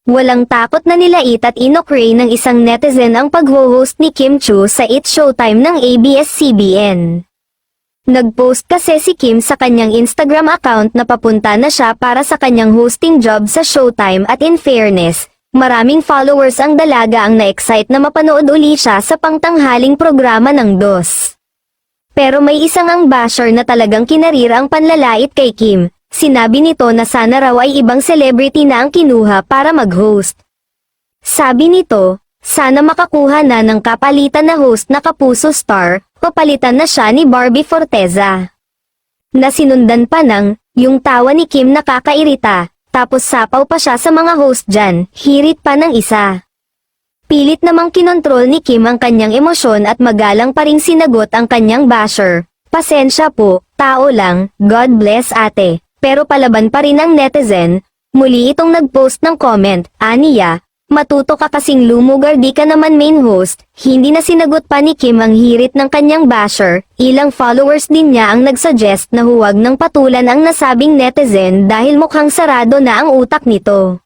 Walang takot na nilait at inokray ng isang netizen ang pag-host ni Kim Chu sa It's Showtime ng ABS-CBN. Nag-post kasi si Kim sa kanyang Instagram account na papunta na siya para sa kanyang hosting job sa Showtime at in fairness, maraming followers ang dalaga ang na-excite na mapanood uli siya sa pangtanghaling programa ng DOS. Pero may isang ang basher na talagang kinarira ang panlalait kay Kim. Sinabi nito na sana raw ay ibang celebrity na ang kinuha para mag-host. Sabi nito, sana makakuha na ng kapalitan na host na Kapuso Star, o palitan na siya ni Barbie Forteza. Nasinundan pa ng, yung tawa ni Kim nakakairita, tapos sapaw pa siya sa mga host dyan, hirit pa ng isa. Pilit namang kinontrol ni Kim ang kanyang emosyon at magalang pa ring sinagot ang kanyang basher, pasensya po, tao lang, God bless ate. Pero palaban pa rin ang netizen, muli itong nag-post ng comment, aniya, matuto ka kasing lumugar di ka naman main host, hindi na sinagot pa ni Kim ang hirit ng kanyang basher, ilang followers din niya ang nagsuggest na huwag nang patulan ang nasabing netizen dahil mukhang sarado na ang utak nito.